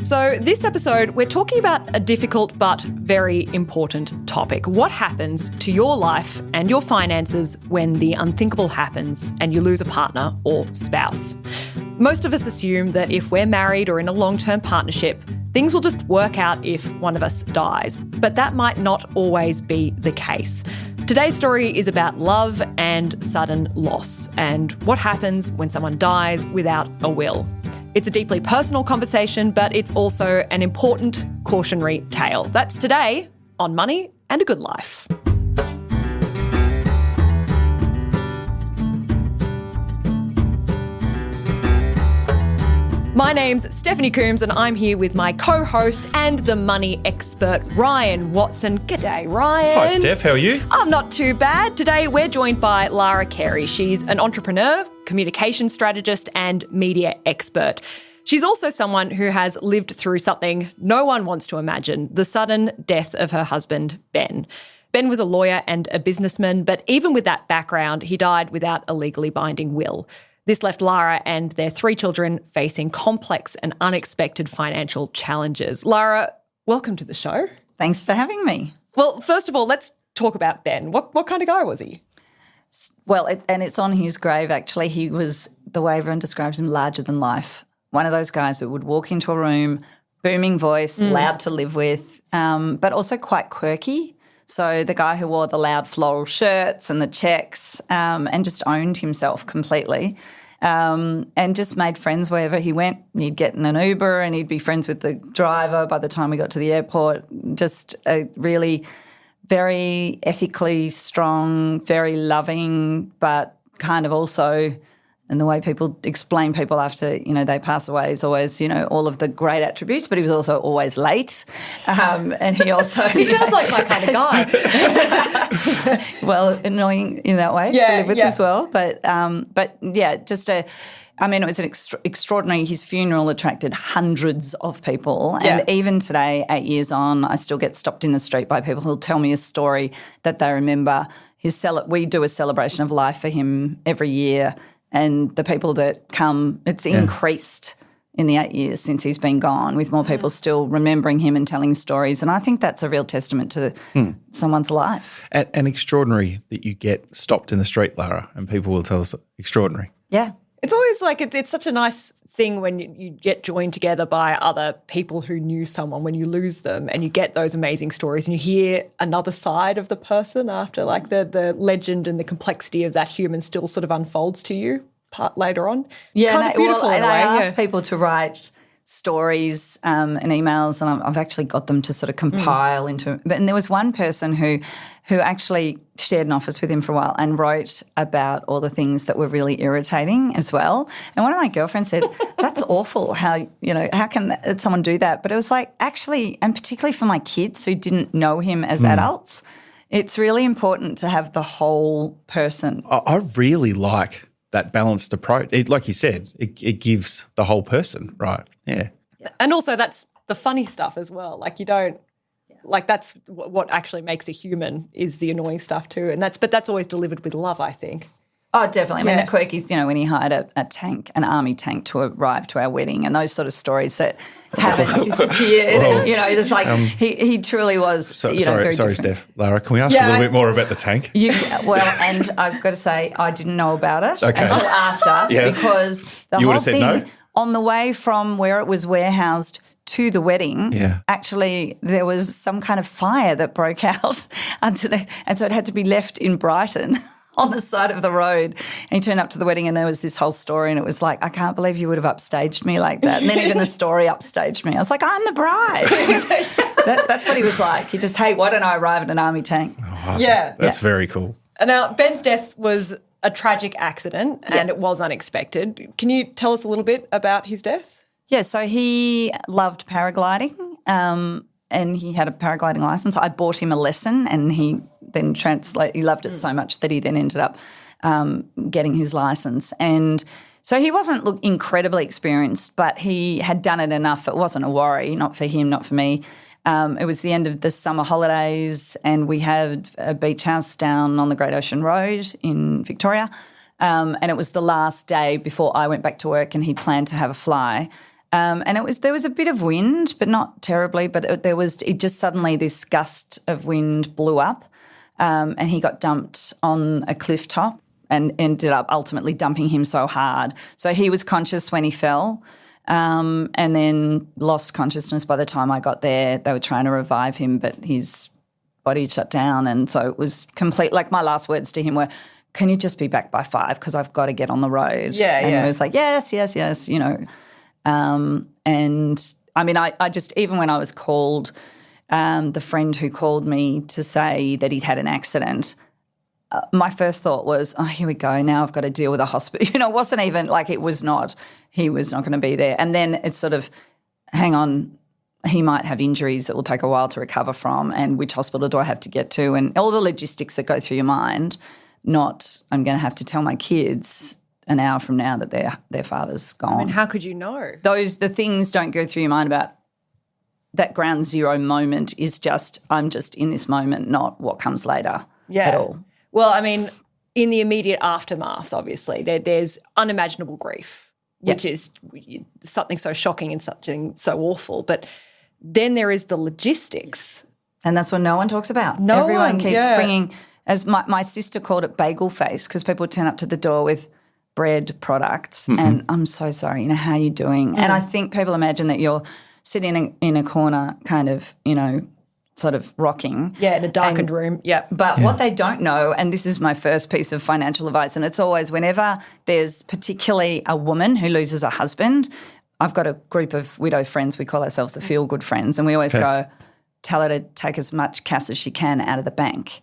So this episode, we're talking about a difficult but very important topic. What happens to your life and your finances when the unthinkable happens and you lose a partner or spouse? Most of us assume that if we're married or in a long-term partnership, things will just work out if one of us dies. But that might not always be the case. Today's story is about love and sudden loss and what happens when someone dies without a will. It's a deeply personal conversation, but it's also an important cautionary tale. That's today on Money and a Good Life. My name's Stephanie Coombs and I'm here with my co-host and the money expert, Ryan Watson. G'day, Ryan. Hi, Steph. How are you? I'm not too bad. Today we're joined by Lahra Carey. She's an entrepreneur, communication strategist and media expert. She's also someone who has lived through something no one wants to imagine, the sudden death of her husband, Ben. Ben was a lawyer and a businessman, but even with that background, he died without a legally binding will. This left Lahra and their 3 children facing complex and unexpected financial challenges. Lahra, welcome to the show. Thanks for having me. Well, first of all, let's talk about Ben. What kind of guy was he? Well, and it's on his grave, actually. He was, the way everyone describes him, larger than life. One of those guys that would walk into a room, booming voice, loud to live with, but also quite quirky. So the guy who wore the loud floral shirts and the checks and just owned himself completely and just made friends wherever he went. He'd get in an Uber and he'd be friends with the driver by the time we got to the airport. Just a really very ethically strong, very loving, but kind of also, and the way people explain people after, they pass away is always, all of the great attributes, but he was also always late. And he also... He sounds like my kind of guy. Well, annoying in that way to live with as well. But yeah, it was an extraordinary, his funeral attracted hundreds of people. And even today, 8 years on, I still get stopped in the street by people who'll tell me a story that they remember. We do a celebration of life for him every year. And the people that come, it's increased in the 8 years since he's been gone, with more people still remembering him and telling stories. And I think that's a real testament to someone's life. And extraordinary that you get stopped in the street, Lahra, and people will tell us extraordinary. Yeah. It's always like it's such a nice thing when you get joined together by other people who knew someone when you lose them, and you get those amazing stories and you hear another side of the person after, like the legend and the complexity of that human still sort of unfolds to you later on. It's kind of beautiful in a way. I ask people to write stories and emails, and I've actually got them to sort of compile into. And there was one person who actually shared an office with him for a while and wrote about all the things that were really irritating as well. And one of my girlfriends said, "That's awful. How can someone do that?" But it was like, actually, and particularly for my kids who didn't know him as adults, it's really important to have the whole person. I really like that balanced approach. Like you said, it gives the whole person, right? Yeah. And also that's the funny stuff as well. Like you don't, like that's what actually makes a human is the annoying stuff too. And that's always delivered with love, I think. Oh, definitely. I mean, the quirkies, when he hired a tank, an army tank to arrive to our wedding, and those sort of stories that haven't disappeared. And, it's like he truly was, sorry, different. Steph. Lahra, can we ask a little bit more about the tank? And I've got to say, I didn't know about it until after because the you whole said thing no? On the way from where it was warehoused to the wedding, actually there was some kind of fire that broke out underneath, and so it had to be left in Brighton on the side of the road. And he turned up to the wedding and there was this whole story, and it was like, I can't believe you would have upstaged me like that. And then even the story upstaged me. I was like, I'm the bride. That's what he was like. He just, hey, why don't I arrive at an army tank? Oh, that's very cool. And now Ben's death was a tragic accident and it was unexpected. Can you tell us a little bit about his death? Yeah, so he loved paragliding and he had a paragliding license. I bought him a lesson and he then he loved it so much that he then ended up getting his license. And so he wasn't incredibly experienced, but he had done it enough. It wasn't a worry, not for him, not for me. It was the end of the summer holidays and we had a beach house down on the Great Ocean Road in Victoria, and it was the last day before I went back to work and he planned to have a fly. And there was a bit of wind, but not terribly, but it just suddenly this gust of wind blew up, and he got dumped on a cliff top and ended up ultimately dumping him so hard. So he was conscious when he fell, and then lost consciousness by the time I got there. They were trying to revive him, but his body shut down, and so it was complete. Like, my last words to him were, "Can you just be back by 5? Because I've got to get on the road." And he was like, yes, you know. And I mean, I just, even when I was called, the friend who called me to say that he'd had an accident, my first thought was, oh, here we go. Now I've got to deal with a hospital. You know, it wasn't even like he was not going to be there. And then it's sort of, hang on, he might have injuries that will take a while to recover from, and which hospital do I have to get to, and all the logistics that go through your mind, not I'm going to have to tell my kids an hour from now that their father's gone. I mean, how could you know? The things don't go through your mind about that ground zero moment is just, I'm just in this moment, not what comes later at all. Well, I mean, in the immediate aftermath, obviously, there's unimaginable grief, which is something so shocking and something so awful. But then there is the logistics. And that's what no one talks about. Everyone keeps bringing, as my sister called it, bagel face, because people would turn up to the door with bread products and I'm so sorry, you know, how are you doing? And I think people imagine that you're sitting in a corner kind of, you know, sort of rocking. Yeah, in a darkened room. Yeah. But what they don't know, and this is my first piece of financial advice, and it's always whenever there's particularly a woman who loses a husband, I've got a group of widow friends, we call ourselves the feel-good friends, and we always go, tell her to take as much cash as she can out of the bank.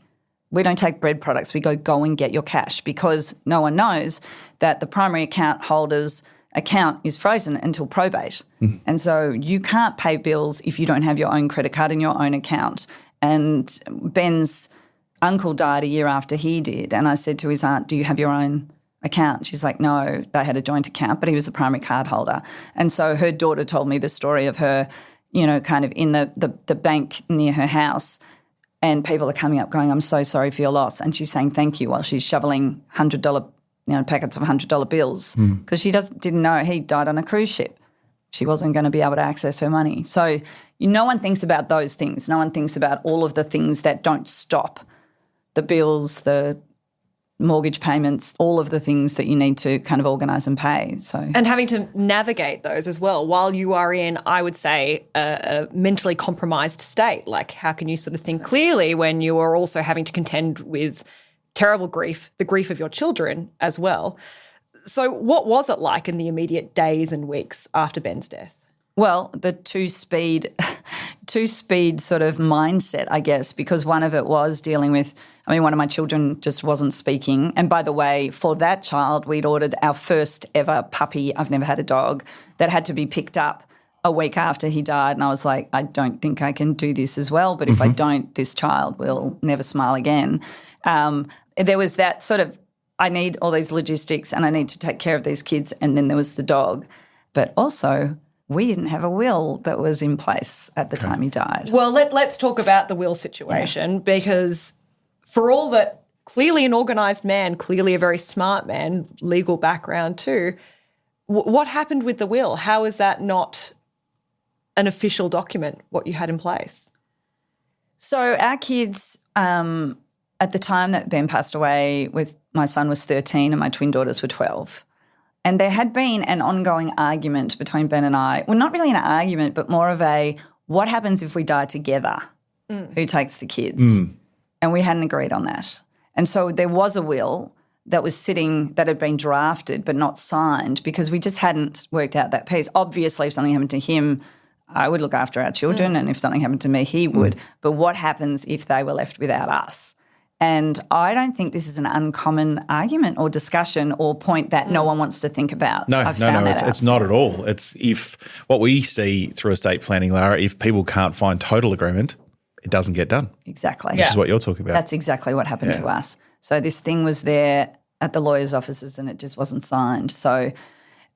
We don't take bread products. We go and get your cash, because no one knows that the primary account holder's account is frozen until probate. And so you can't pay bills if you don't have your own credit card in your own account. And Ben's uncle died a year after he did, and I said to his aunt, do you have your own account? She's like, no, they had a joint account, but he was the primary card holder. And so her daughter told me the story of her, you know, kind of in the bank near her house, and people are coming up going, I'm so sorry for your loss. And she's saying thank you while she's shoveling $100, packets of $100 bills, because she didn't know he died on a cruise ship. She wasn't going to be able to access her money. So no one thinks about those things. No one thinks about all of the things that don't stop, the bills, the mortgage payments, all of the things that you need to kind of organise and pay. And having to navigate those as well while you are in, I would say, a mentally compromised state. Like, how can you sort of think clearly when you are also having to contend with terrible grief, the grief of your children as well? So what was it like in the immediate days and weeks after Ben's death? Well, the two-speed sort of mindset, I guess, because one of it was dealing with, one of my children just wasn't speaking. And by the way, for that child, we'd ordered our first ever puppy. I've never had a dog that had to be picked up a week after he died. And I was like, I don't think I can do this as well. But if I don't, this child will never smile again. There was that sort of, I need all these logistics and I need to take care of these kids. And then there was the dog. But also, we didn't have a will that was in place at the time he died. Well, let's talk about the will situation, because for all that, clearly an organised man, clearly a very smart man, legal background too, what happened with the will? How is that not an official document, what you had in place? So our kids, at the time that Ben passed away, my son was 13 and my twin daughters were 12. And there had been an ongoing argument between Ben and I. Well, not really an argument, but more of a, what happens if we die together? Who takes the kids? And we hadn't agreed on that. And so there was a will that was sitting, that had been drafted but not signed, because we just hadn't worked out that piece. Obviously, if something happened to him, I would look after our children, and if something happened to me, he would. But what happens if they were left without us? And I don't think this is an uncommon argument or discussion or point that no one wants to think about. No, it's not at all. It's if what we see through estate planning, Lahra, if people can't find total agreement, it doesn't get done. Exactly. Which is what you're talking about. That's exactly what happened to us. So this thing was there at the lawyer's offices and it just wasn't signed. So,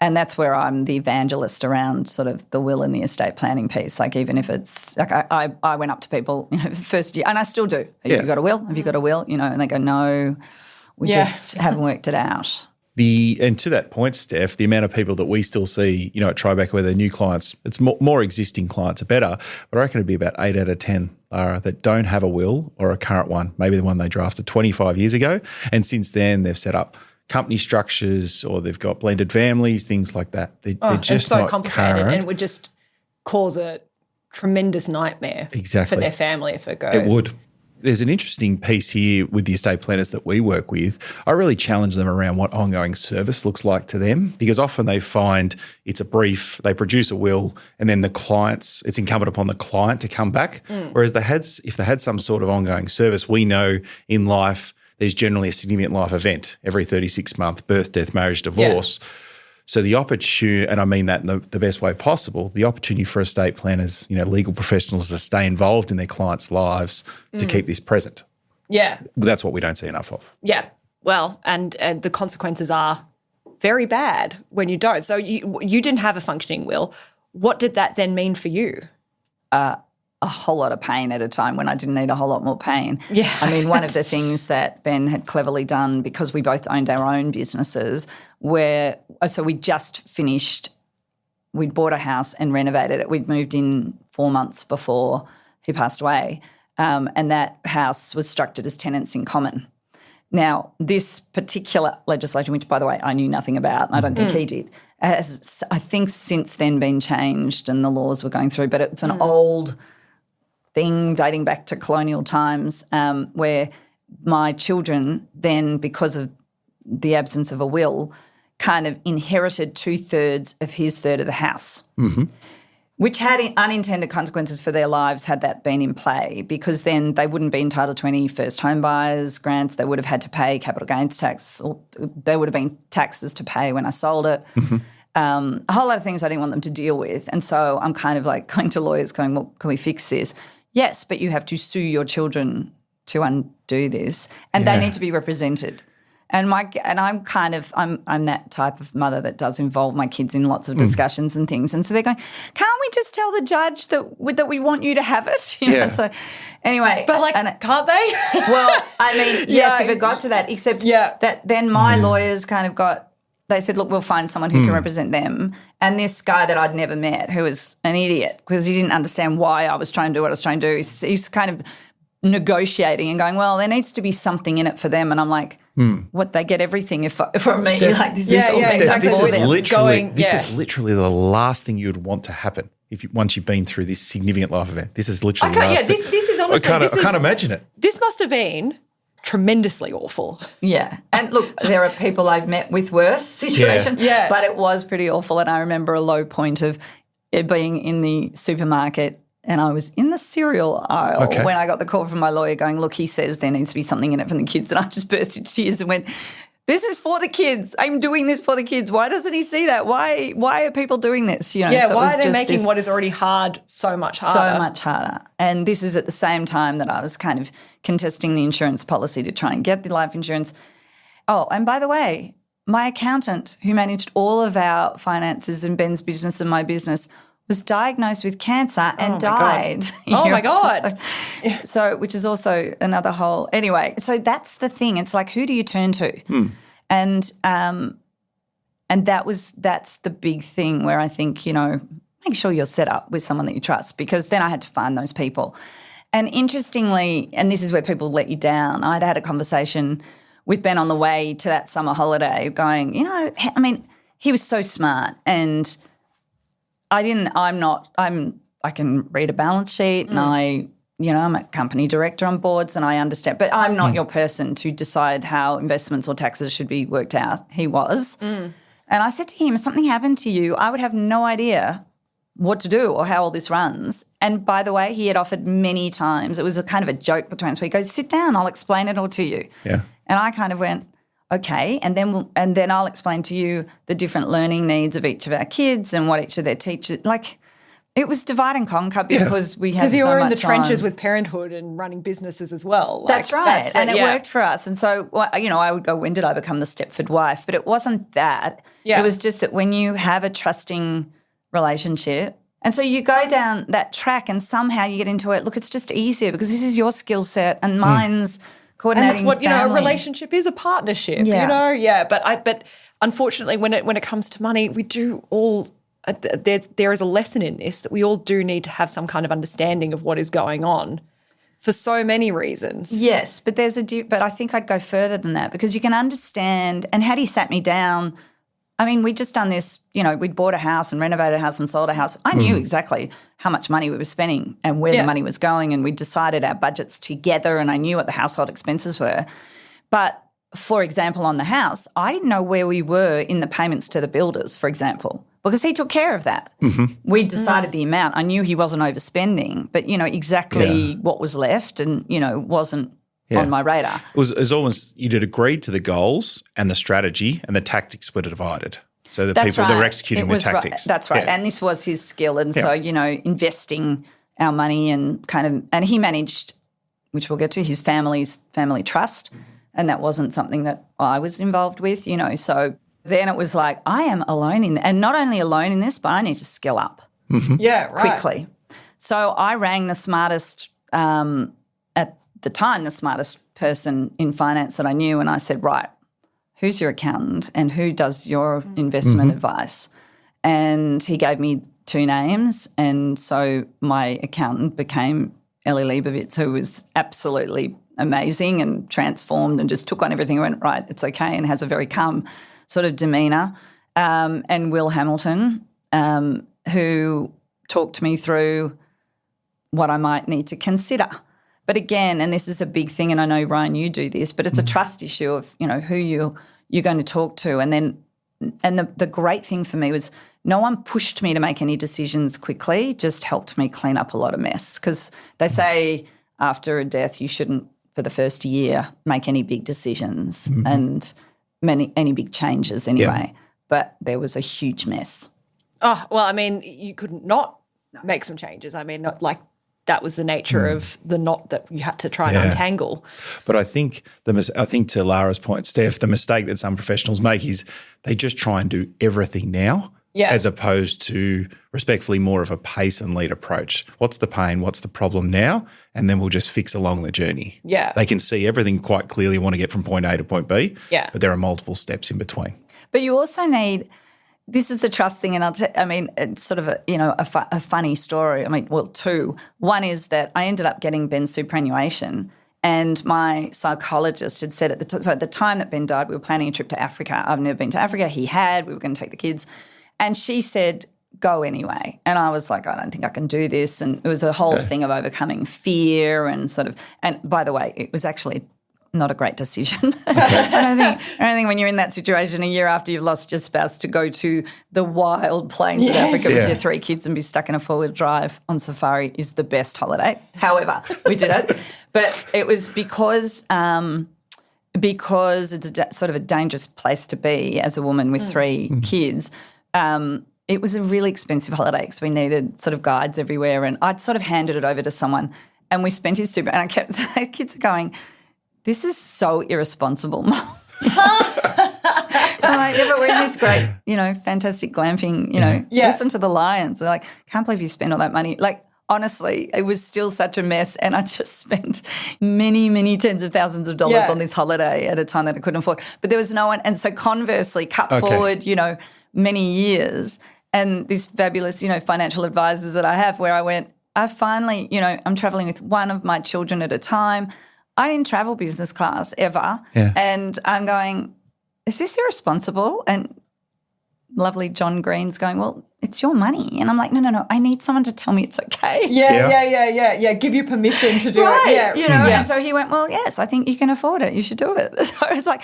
and that's where I'm the evangelist around sort of the will and the estate planning piece. Like, even if it's like I went up to people, first year, and I still do. Have you got a will? Have you got a will? And they go, no, we just haven't worked it out. And to that point, Steph, the amount of people that we still see, at Tribeca where they're new clients, it's more existing clients are better, but I reckon it'd be about 8 out of 10 that don't have a will or a current one, maybe the one they drafted 25 years ago. And since then, they've set up company structures or they've got blended families, things like that. They're just so not complicated current. and it would just cause a tremendous nightmare Exactly. for their family if it goes. It would. There's an interesting piece here with the estate planners that we work with. I really challenge them around what ongoing service looks like to them because often they find it's a brief, they produce a will, and then it's incumbent upon the client to come back. Whereas if they had some sort of ongoing service, we know in life there's generally a significant life event every 36 months, birth, death, marriage, divorce. Yeah. So the opportunity, and I mean that in the best way possible, the opportunity for estate planners, legal professionals to stay involved in their clients' lives to keep this present. Yeah. That's what we don't see enough of. Yeah. Well, and the consequences are very bad when you don't. So you didn't have a functioning will. What did that then mean for you? A whole lot of pain at a time when I didn't need a whole lot more pain. Yeah. I mean, one of the things that Ben had cleverly done, because we both owned our own businesses, so we just finished, we'd bought a house and renovated it. We'd moved in 4 months before he passed away, and that house was structured as tenants in common. Now, this particular legislation, which, by the way, I knew nothing about, and I don't think he did, has, I think, since then been changed and the laws were going through, but it's an old thing dating back to colonial times where my children then, because of the absence of a will, kind of inherited 2/3 of his third of the house, which had unintended consequences for their lives had that been in play, because then they wouldn't be entitled to any first home buyers grants. They would have had to pay capital gains tax, or there would have been taxes to pay when I sold it. A whole lot of things I didn't want them to deal with. And so I'm kind of like going to lawyers going, well, can we fix this? Yes, but you have to sue your children to undo this, and they need to be represented. And I'm that type of mother that does involve my kids in lots of discussions and things. And so they're going, can't we just tell the judge that we want you to have it? You know? So anyway, but can't they? Well, I mean, yes, if it got to that, except that then my lawyers kind of they said, look, we'll find someone who can represent them. And this guy that I'd never met, who was an idiot because he didn't understand why I was trying to do what I was trying to do, he's kind of negotiating and going, well, there needs to be something in it for them. And I'm like, what, they get everything from me? Steph, like this is exactly. This is literally the last thing you would want to happen once you've been through this significant life event. This is literally the last thing. This is honestly, I can't imagine it. This must have been tremendously awful. Yeah. And look, there are people I've met with worse situations, but it was pretty awful. And I remember a low point of it being in the supermarket and I was in the cereal aisle when I got the call from my lawyer going, look, he says there needs to be something in it for the kids. And I just burst into tears and went, this is for the kids. I'm doing this for the kids. Why doesn't he see that? Why are people doing this? So why are they making what is already hard so much harder? So much harder. And this is at the same time that I was kind of contesting the insurance policy to try and get the life insurance. Oh, and by the way, my accountant who managed all of our finances in Ben's business and my business was diagnosed with cancer and died. Oh, my God. So, which is also another whole – anyway, so that's the thing. It's like, who do you turn to? And that's the big thing where I think, make sure you're set up with someone that you trust, because then I had to find those people. And interestingly, and this is where people let you down, I'd had a conversation with Ben on the way to that summer holiday going, he was so smart and – I can read a balance sheet and I'm a company director on boards and I understand, but I'm not your person to decide how investments or taxes should be worked out. He was. And I said to him, if something happened to you, I would have no idea what to do or how all this runs. And by the way, he had offered many times, it was a kind of a joke between us where he goes, sit down, I'll explain it all to you. Yeah. And I kind of went, okay, and then I'll explain to you the different learning needs of each of our kids and what each of their teachers like. It was divide and conquer because we had so much. Because you were in the trenches with parenthood and running businesses as well. That's right, and it worked for us. And so, I would go, when did I become the Stepford wife? But it wasn't that. Yeah. It was just that when you have a trusting relationship, and so you go down that track, and somehow you get into it. Look, it's just easier because this is your skill set and mine's. And that's what, a relationship is, a partnership, But unfortunately, when it comes to money, we do all there is a lesson in this that we all do need to have some kind of understanding of what is going on for so many reasons. Yes, but but I think I'd go further than that, because you can understand. And Hattie sat me down. I mean, we'd just done this, we'd bought a house and renovated a house and sold a house. I knew exactly how much money we were spending and where the money was going, and we decided our budgets together, and I knew what the household expenses were. But, for example, on the house, I didn't know where we were in the payments to the builders, for example, because he took care of that. We decided the amount. I knew he wasn't overspending, but, exactly what was left and, wasn't on my radar. It was almost you'd agreed to the goals and the strategy, and the tactics were divided. So the That's people right. that were executing the tactics. Right. That's right. Yeah. And this was his skill. And so, investing our money and and he managed, which we'll get to, his family trust. And that wasn't something that I was involved with, So then it was like, I am alone and not only alone in this, but I need to skill up quickly. So I rang the smartest, at the time, the smartest person in finance that I knew, and I said, right, who's your accountant and who does your investment advice? And he gave me 2 names, and so my accountant became Ellie Leibovitz, who was absolutely amazing and transformed and just took on everything and went, right, it's okay, and has a very calm sort of demeanour. And Will Hamilton, who talked me through what I might need to consider. But again, and this is a big thing, and I know, Ryan, you do this, but it's a trust issue of, who you're going to talk to. And the great thing for me was no one pushed me to make any decisions quickly, just helped me clean up a lot of mess. Because they say after a death you shouldn't, for the first year, make any big decisions and any big changes anyway. Yeah. But there was a huge mess. Oh, well, I mean, you couldn't not make some changes. I mean, not like that was the nature of the knot that you had to try and untangle. But I think to Lahra's point, Steph, the mistake that some professionals make is they just try and do everything now, as opposed to respectfully more of a pace and lead approach. What's the pain? What's the problem now? And then we'll just fix along the journey. Yeah. They can see everything quite clearly, want to get from point A to point B, but there are multiple steps in between. But you also need – this is the trust thing, and it's sort of a funny story. 2. One is that I ended up getting Ben's superannuation, and my psychologist had said at the time that Ben died, we were planning a trip to Africa. I've never been to Africa. He had. We were going to take the kids. And she said, go anyway. And I was like, I don't think I can do this. And it was a whole thing of overcoming fear and and by the way, it was actually not a great decision. I don't think when you're in that situation a year after you've lost your spouse to go to the wild plains of Africa with your 3 kids and be stuck in a 4-wheel drive on safari is the best holiday. However, we did it. But it was because it's sort of a dangerous place to be as a woman with 3 kids. It was a really expensive holiday because we needed sort of guides everywhere, and I'd sort of handed it over to someone, and we spent his super, and I kept – kids are going – this is so irresponsible, Mum. I'm like, but we're in this great, fantastic glamping, listen to the lions. They're like, can't believe you spent all that money. Like, honestly, it was still such a mess, and I just spent many, many tens of thousands of dollars on this holiday at a time that I couldn't afford. But there was no one. And so conversely, forward, many years, and these fabulous, financial advisors that I have, where I finally, I'm traveling with one of my children at a time. I didn't travel business class ever. Yeah. And I'm going, is this irresponsible? And lovely John Green's going, well, it's your money. And I'm like, no, I need someone to tell me it's okay. Yeah. Give you permission to do it. Yeah. And so he went, well, yes, I think you can afford it. You should do it. So it's like,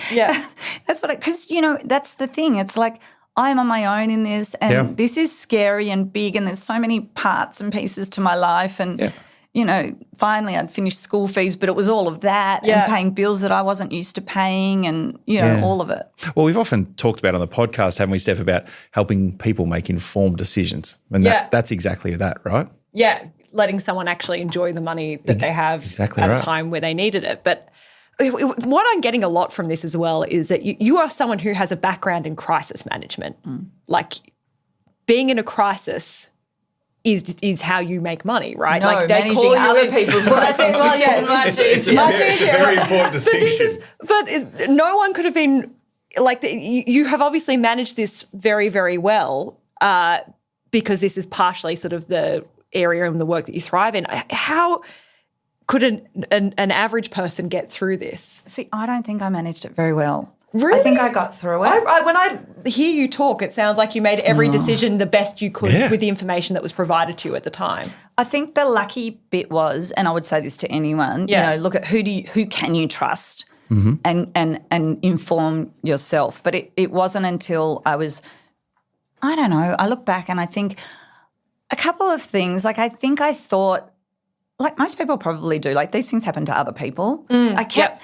that's what because, that's the thing. It's like, I'm on my own in this, and this is scary and big, and there's so many parts and pieces to my life. And, finally I'd finished school fees, but it was all of that and paying bills that I wasn't used to paying and, all of it. Well, we've often talked about on the podcast, haven't we, Steph, about helping people make informed decisions. And that's exactly that, right? Yeah, letting someone actually enjoy the money that they have at a time where they needed it. But what I'm getting a lot from this as well is that you are someone who has a background in crisis management. Like being in a crisis is how you make money, right? No, like they managing other people's crisis, it's a very important distinction. But no one could have been you have obviously managed this very, very well because this is partially sort of the area and the work that you thrive in. How could an average person get through this? See, I don't think I managed it very well. Really? I think I got through it. When I hear you talk, it sounds like you made every decision the best you could with the information that was provided to you at the time. I think the lucky bit was, and I would say this to anyone, look at who can you trust and inform yourself. But it wasn't until I look back and I think a couple of things, like I think I thought, like most people probably do, like these things happen to other people. I kept,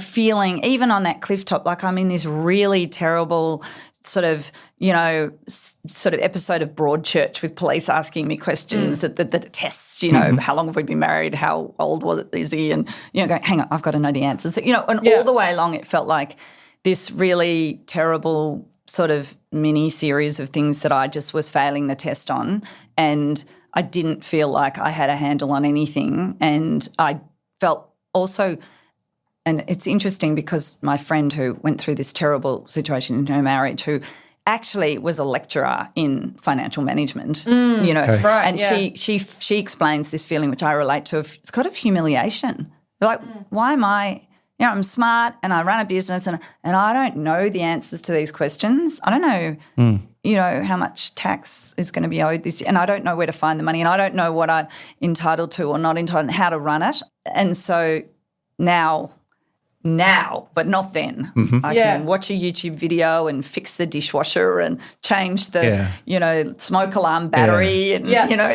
feeling, even on that cliff top, like I'm in this really terrible sort of episode of Broadchurch with police asking me questions at the tests, how long have we been married, how old is he, and, going, hang on, I've got to know the answers. So, all the way along it felt like this really terrible sort of mini series of things that I just was failing the test on, and I didn't feel like I had a handle on anything. And I felt also, and it's interesting because my friend who went through this terrible situation in her marriage, who actually was a lecturer in financial management, Right, and she explains this feeling, which I relate to, it's kind of humiliation. Like, why am I, I'm smart and I run a business and I don't know the answers to these questions. I don't know, how much tax is going to be owed this year, and I don't know where to find the money, and I don't know what I'm entitled to or not entitled and how to run it. And so now, but not then. I can watch a YouTube video and fix the dishwasher and change the, smoke alarm battery and,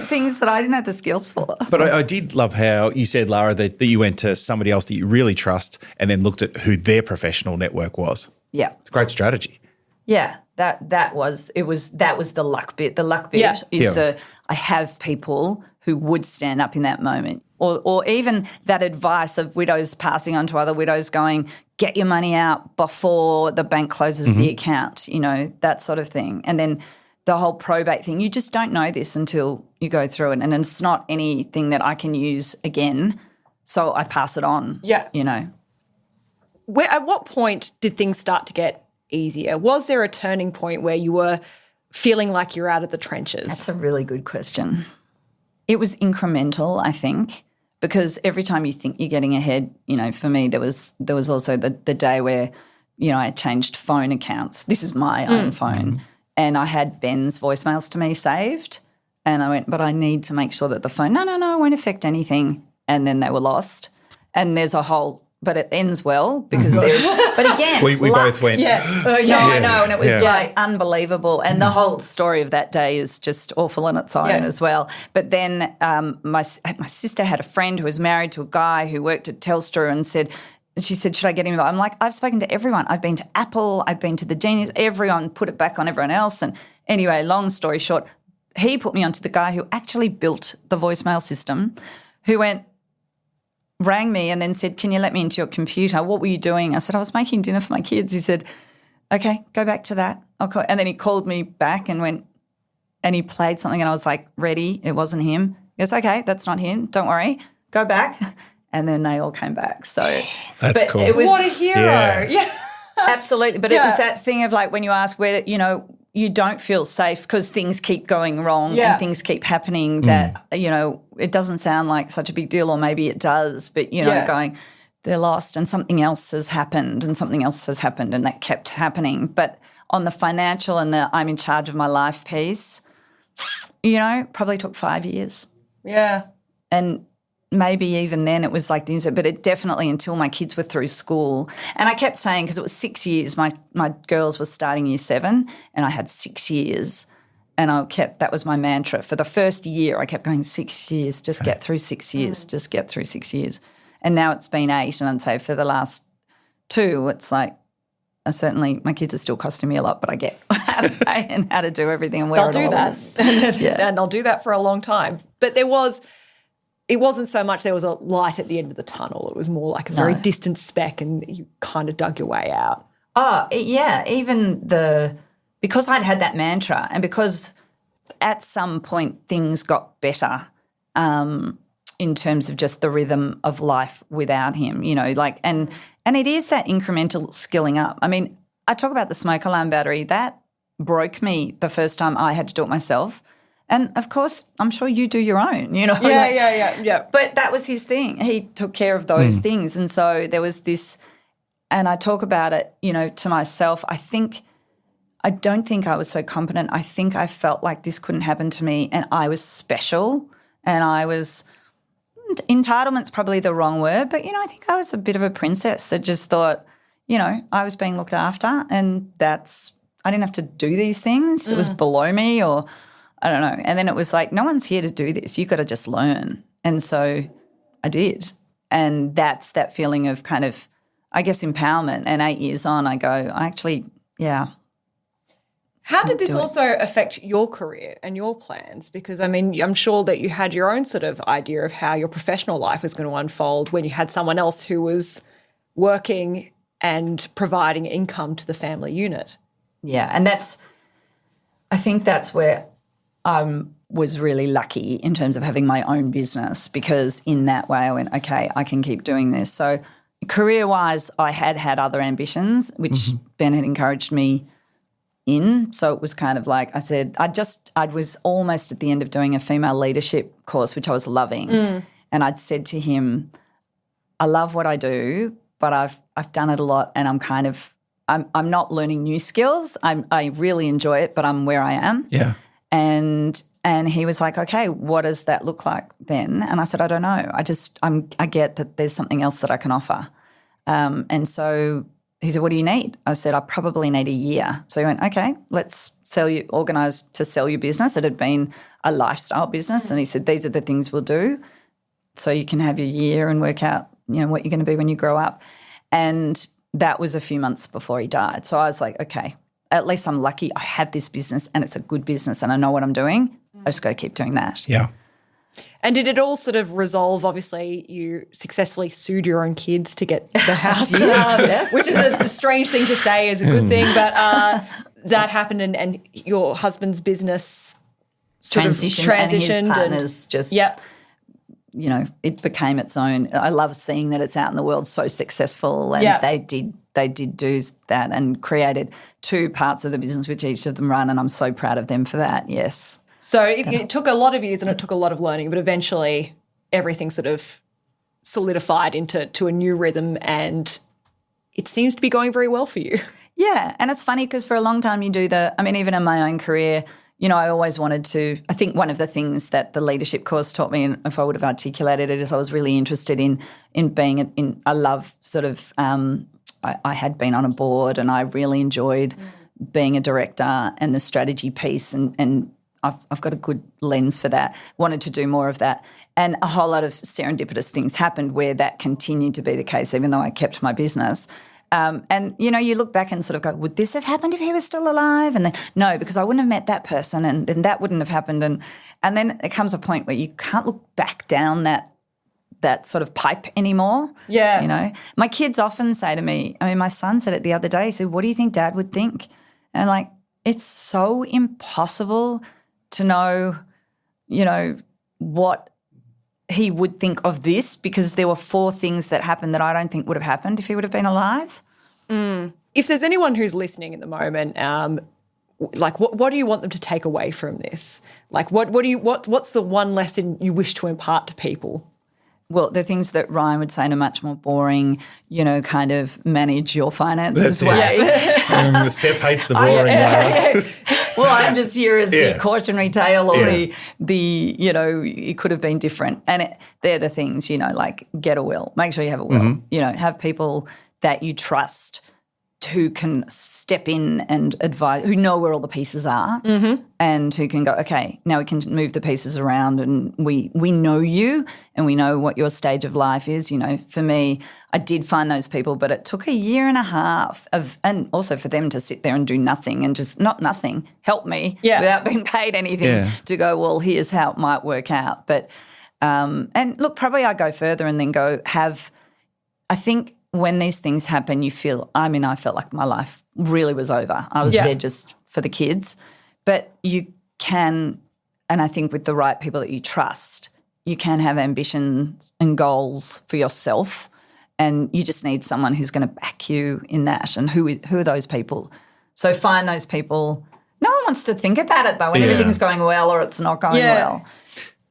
things that I didn't have the skills for. But I did love how you said, Lahra, that you went to somebody else that you really trust and then looked at who their professional network was. Yeah. It's a great strategy. Yeah. That was the luck bit. The luck bit is I have people who would stand up in that moment. Or even that advice of widows passing on to other widows going, get your money out before the bank closes the account, that sort of thing. And then the whole probate thing, you just don't know this until you go through it. And it's not anything that I can use again, so I pass it on. Yeah. At what point did things start to get easier? Was there a turning point where you were feeling like you're out of the trenches? That's a really good question. It was incremental, I think, because every time you think you're getting ahead, for me there was also the day where, I changed phone accounts. This is my own phone. And I had Ben's voicemails to me saved, and I went, but I need to make sure that the phone, no, it won't affect anything. And then they were lost. And there's a whole, but it ends well because there's, but again. we both went. I know, and it was like unbelievable. And the whole story of that day is just awful on its own as well. But then my sister had a friend who was married to a guy who worked at Telstra and she said, should I get him involved? I'm like, I've spoken to everyone. I've been to Apple, I've been to the Genius, everyone put it back on everyone else. And anyway, long story short, he put me onto the guy who actually built the voicemail system, who rang me and then said, can you let me into your computer? What were you doing? I said, I was making dinner for my kids. He said, okay, go back to that. I'll call. And then he called me back and went, and he played something and I was like, ready. It wasn't him. He goes, okay, that's not him. Don't worry. Go back. And then they all came back. So that's cool. What a hero. Yeah. Absolutely. But it was that thing of like when you ask where, you don't feel safe because things keep going wrong and things keep happening that, it doesn't sound like such a big deal, or maybe it does, but, going, they're lost and something else has happened and something else has happened, and that kept happening. But on the financial and the I'm in charge of my life piece, probably took 5 years. Yeah. And maybe even then it was like things, but it definitely until my kids were through school. And I kept saying, because it was 6 years, my girls were starting year 7 and I had 6 years, and that was my mantra. For the first year I kept going, 6 years, just get through 6 years, just get through 6 years. And now it's been 8, and I'd say for the last 2 it's like, certainly my kids are still costing me a lot, but I get how to pay and how to do everything and where they'll it do all that. is. And they'll do that for a long time. But it wasn't so much there was a light at the end of the tunnel. It was more like a very distant speck, and you kind of dug your way out. Oh, yeah, because I'd had that mantra, and because at some point things got better in terms of just the rhythm of life without him, and it is that incremental skilling up. I mean, I talk about the smoke alarm battery. That broke me the first time I had to do it myself. And, of course, I'm sure you do your own, Yeah. But that was his thing. He took care of those things. And so there was this, and I talk about it, to myself. I don't think I was so competent. I think I felt like this couldn't happen to me and I was special and I was entitlement's probably the wrong word, but, I think I was a bit of a princess that just thought, I was being looked after and I didn't have to do these things. It was below me or I don't know. And then it was like, no one's here to do this. You've got to just learn. And so I did. And that's that feeling of kind of, I guess, empowerment. And 8 years on, I go, How did this also affect your career and your plans? Because, I'm sure that you had your own sort of idea of how your professional life was going to unfold when you had someone else who was working and providing income to the family unit. Yeah, and I think that's where I was really lucky in terms of having my own business because in that way I went, okay, I can keep doing this. So career-wise, I had other ambitions, which Ben had encouraged me in. So it was kind of like I said, I was almost at the end of doing a female leadership course, which I was loving. And I'd said to him, I love what I do, but I've done it a lot and I'm not learning new skills. I really enjoy it, but I'm where I am. Yeah. And he was like, okay, what does that look like then? And I said, I don't know. I get that there's something else that I can offer. And so he said, what do you need? I said, I probably need a year. So he went, okay, let's organise to sell your business. It had been a lifestyle business. And he said, these are the things we'll do so you can have your year and work out, what you're going to be when you grow up. And that was a few months before he died. So I was like, okay, at least I'm lucky I have this business and it's a good business and I know what I'm doing. I just got to keep doing that. Yeah. And did it all sort of resolve? Obviously, you successfully sued your own kids to get the house, Yes. which is a strange thing to say as a good thing, but that happened and your husband's business sort of transitioned. And his partners just, it became its own. I love seeing that it's out in the world so successful and they did do that and created two parts of the business which each of them run and I'm so proud of them for that, yes. So it took a lot of years and it took a lot of learning, but eventually everything sort of solidified into a new rhythm and it seems to be going very well for you. Yeah, and it's funny because for a long time you do even in my own career, I always wanted to – I think one of the things that the leadership course taught me, and if I would have articulated it, is I was really interested in being – I love sort of I had been on a board and I really enjoyed being a director and the strategy piece and I've got a good lens for that, wanted to do more of that. And a whole lot of serendipitous things happened where that continued to be the case even though I kept my business. And, you look back and sort of go, would this have happened if he was still alive? And then, no, because I wouldn't have met that person and then that wouldn't have happened. And then it comes a point where you can't look back down that sort of pipe anymore. Yeah. My kids often say to me, my son said it the other day, he said, what do you think Dad would think? And it's so impossible to know, what he would think of this because there were 4 things that happened that I don't think would have happened if he would have been alive. If there's anyone who's listening at the moment, what do you want them to take away from this? What's the one lesson you wish to impart to people? Well, the things that Ryan would say in a much more boring, kind of manage your finances way. Steph hates the boring. Well, I'm just here as the cautionary tale or the it could have been different. And they're the things, get a will. Make sure you have a will. Have people that you trust who can step in and advise, who know where all the pieces are and who can go, okay, now we can move the pieces around and we know you and we know what your stage of life is. For me, I did find those people, but it took a year and a half and also for them to sit there and do nothing and just not nothing, help me without being paid anything to go, well, here's how it might work out. But and look, probably I go further and then go I think when these things happen, I felt like my life really was over. I was there just for the kids. But you can, and I think with the right people that you trust, you can have ambitions and goals for yourself And you just need someone who's going to back you in that. And who are those people? So find those people. No one wants to think about it though when everything's going well or it's not going well.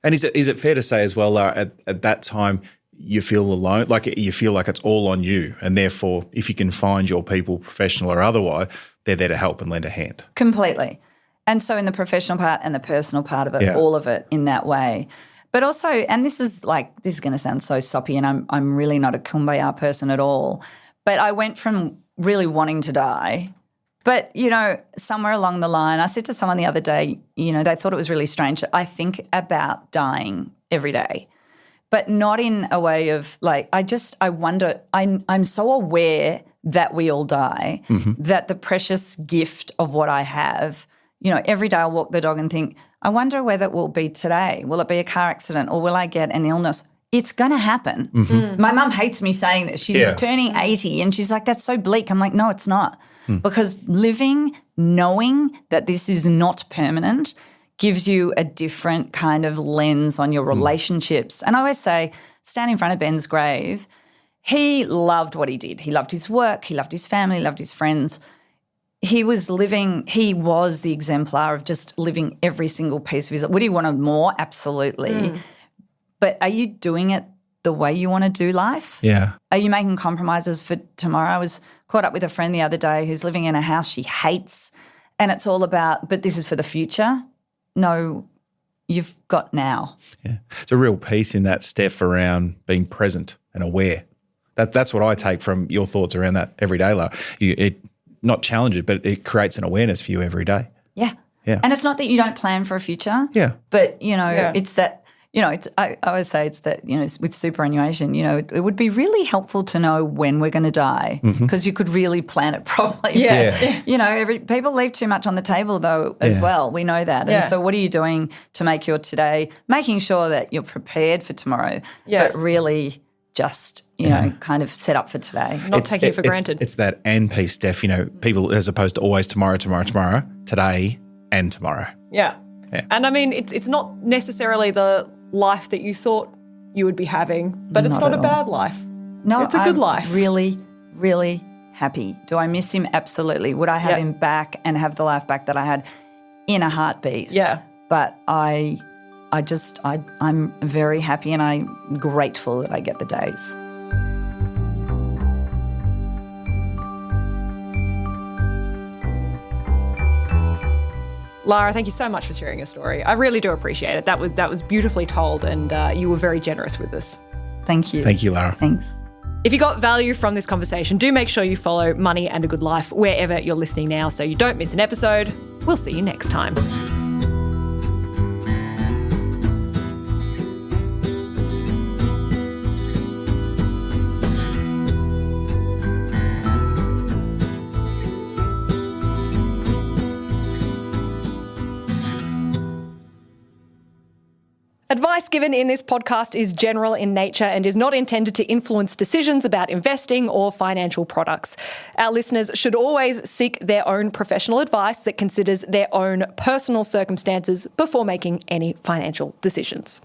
And is it fair to say as well, Lara, at that time you feel alone, like you feel like it's all on you, and therefore if you can find your people, professional or otherwise, they're there to help and lend a hand? Completely. And so in the professional part and the personal part of it, all of it in that way. But also, and this is going to sound so soppy, and I'm really not a kumbaya person at all, but I went from really wanting to die. But, somewhere along the line, I said to someone the other day, they thought it was really strange that I think about dying every day, but not in a way of I wonder, I'm so aware that we all die, that the precious gift of what I have, every day I'll walk the dog and think, I wonder whether it will be today. Will it be a car accident or will I get an illness? It's going to happen. My mum hates me saying this. She's turning 80 and she's like, that's so bleak. I'm like, no, it's not. Because living, knowing that this is not permanent gives you a different kind of lens on your relationships. And I always say, stand in front of Ben's grave. He loved what he did. He loved his work. He loved his family. He loved his friends. He was the exemplar of just living every single piece of his life. Would he want more? Absolutely. But are you doing it the way you want to do life? Yeah. Are you making compromises for tomorrow? I was caught up with a friend the other day who's living in a house she hates, and it's all about, but this is for the future. No, you've got now. Yeah. It's a real piece in that, Steph, around being present and aware. That's what I take from your thoughts around that every day, Lara. It not challenge it, but it creates an awareness for you every day. Yeah. Yeah. And it's not that you don't plan for a future. Yeah. But, it's that, I always say it's that, with superannuation, it would be really helpful to know when we're going to die because you could really plan it properly. Yeah. People leave too much on the table though as well. We know that. And so what are you doing to make your today, making sure that you're prepared for tomorrow, but really just, kind of set up for today. Not taking it for granted. It's that and piece, Steph, people as opposed to always tomorrow, today and tomorrow. Yeah. And I mean, it's not necessarily the life that you thought you would be having, but it's not a bad life. No, it's a good life. Really, really happy. Do I miss him? Absolutely. Would I have him back and have the life back that I had in a heartbeat? Yeah. But I'm very happy and I'm grateful that I get the days. Lahra, thank you so much for sharing your story. I really do appreciate it. That was beautifully told, and you were very generous with this. Thank you. Thank you, Lahra. Thanks. If you got value from this conversation, do make sure you follow Money and a Good Life wherever you're listening now so you don't miss an episode. We'll see you next time. Advice given in this podcast is general in nature and is not intended to influence decisions about investing or financial products. Our listeners should always seek their own professional advice that considers their own personal circumstances before making any financial decisions.